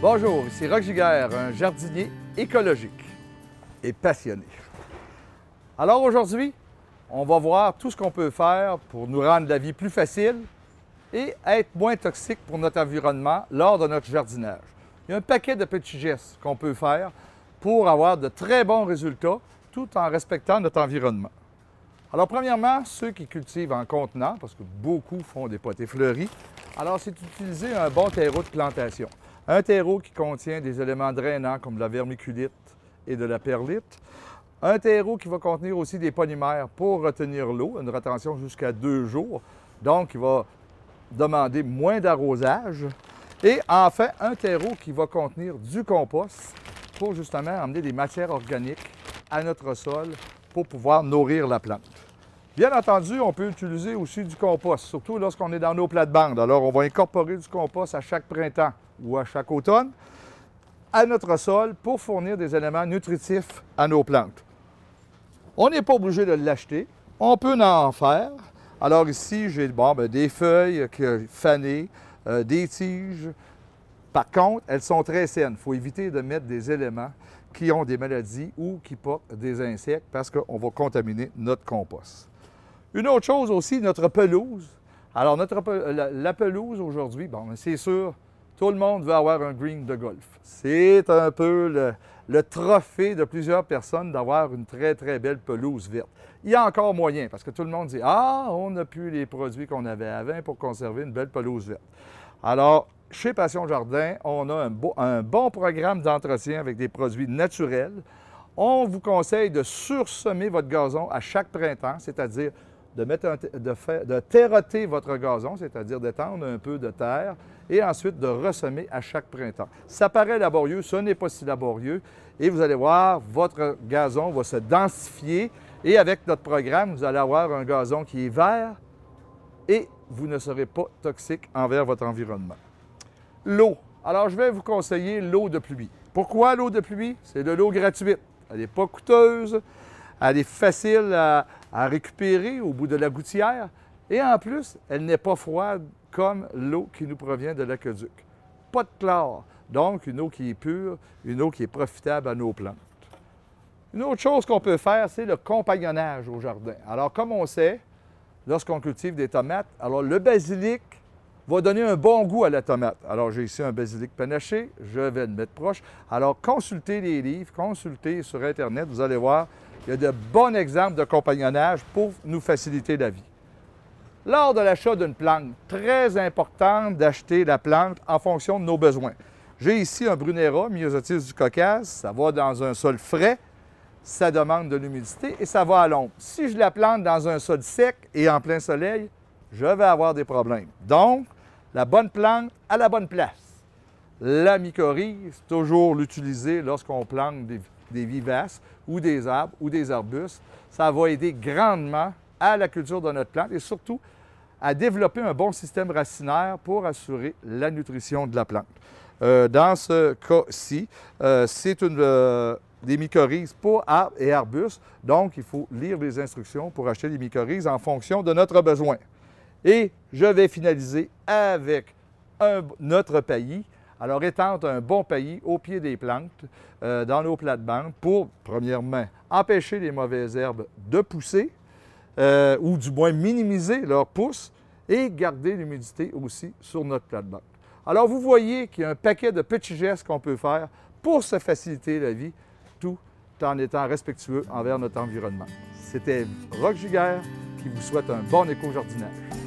Bonjour, ici Roch Giguère, un jardinier écologique et passionné. Alors aujourd'hui, on va voir tout ce qu'on peut faire pour nous rendre la vie plus facile et être moins toxique pour notre environnement lors de notre jardinage. Il y a un paquet de petits gestes qu'on peut faire pour avoir de très bons résultats tout en respectant notre environnement. Alors premièrement, ceux qui cultivent en contenant, parce que beaucoup font des potées fleuries, alors c'est d'utiliser un bon terreau de plantation. Un terreau qui contient des éléments drainants comme de la vermiculite et de la perlite. Un terreau qui va contenir aussi des polymères pour retenir l'eau, une rétention jusqu'à 2 jours. Donc, il va demander moins d'arrosage. Et enfin, un terreau qui va contenir du compost pour justement amener des matières organiques à notre sol pour pouvoir nourrir la plante. Bien entendu, on peut utiliser aussi du compost, surtout lorsqu'on est dans nos plates-bandes. Alors, on va incorporer du compost à chaque printemps ou à chaque automne à notre sol pour fournir des éléments nutritifs à nos plantes. On n'est pas obligé de l'acheter, on peut en faire. Alors ici, j'ai des feuilles fanées, des tiges. Par contre, elles sont très saines. Il faut éviter de mettre des éléments qui ont des maladies ou qui portent des insectes parce qu'on va contaminer notre compost. Une autre chose aussi, notre pelouse. Alors, la pelouse aujourd'hui, c'est sûr, tout le monde veut avoir un green de golf. C'est un peu le trophée de plusieurs personnes d'avoir une très, très belle pelouse verte. Il y a encore moyen, parce que tout le monde dit « Ah, on n'a plus les produits qu'on avait avant pour conserver une belle pelouse verte. » Alors, chez Passion Jardin, on a un bon programme d'entretien avec des produits naturels. On vous conseille de sursemer votre gazon à chaque printemps, c'est-à-dire de terroter votre gazon, c'est-à-dire d'étendre un peu de terre, et ensuite de ressemer à chaque printemps. Ça paraît laborieux, ce n'est pas si laborieux, et vous allez voir, votre gazon va se densifier, et avec notre programme, vous allez avoir un gazon qui est vert, et vous ne serez pas toxique envers votre environnement. L'eau. Alors, je vais vous conseiller l'eau de pluie. Pourquoi l'eau de pluie? C'est de l'eau gratuite. Elle n'est pas coûteuse, elle est facile à récupérer au bout de la gouttière, et en plus, elle n'est pas froide comme l'eau qui nous provient de l'aqueduc. Pas de chlore, donc une eau qui est pure, une eau qui est profitable à nos plantes. Une autre chose qu'on peut faire, c'est le compagnonnage au jardin. Alors, comme on sait, lorsqu'on cultive des tomates, alors le basilic va donner un bon goût à la tomate. Alors, j'ai ici un basilic panaché, je vais le mettre proche. Alors, consultez les livres, consultez sur Internet, vous allez voir, il y a de bons exemples de compagnonnage pour nous faciliter la vie. Lors de l'achat d'une plante, très important d'acheter la plante en fonction de nos besoins. J'ai ici un Brunera, Myosotis du Caucase, ça va dans un sol frais, ça demande de l'humidité et ça va à l'ombre. Si je la plante dans un sol sec et en plein soleil, je vais avoir des problèmes. Donc, la bonne plante à la bonne place. La mycorrhize, toujours l'utiliser lorsqu'on plante des vivaces ou des arbres ou des arbustes. Ça va aider grandement à la culture de notre plante et surtout à développer un bon système racinaire pour assurer la nutrition de la plante. Dans ce cas-ci, c'est des mycorhizes pour arbres et arbustes, donc il faut lire les instructions pour acheter des mycorhizes en fonction de notre besoin. Et je vais finaliser avec notre paillis. Alors, étendre un bon paillis au pied des plantes dans nos plates-bandes pour, premièrement, empêcher les mauvaises herbes de pousser ou du moins minimiser leur pousse et garder l'humidité aussi sur notre plate-bande. Alors, vous voyez qu'il y a un paquet de petits gestes qu'on peut faire pour se faciliter la vie, tout en étant respectueux envers notre environnement. C'était Roch Giguère qui vous souhaite un bon éco-jardinage.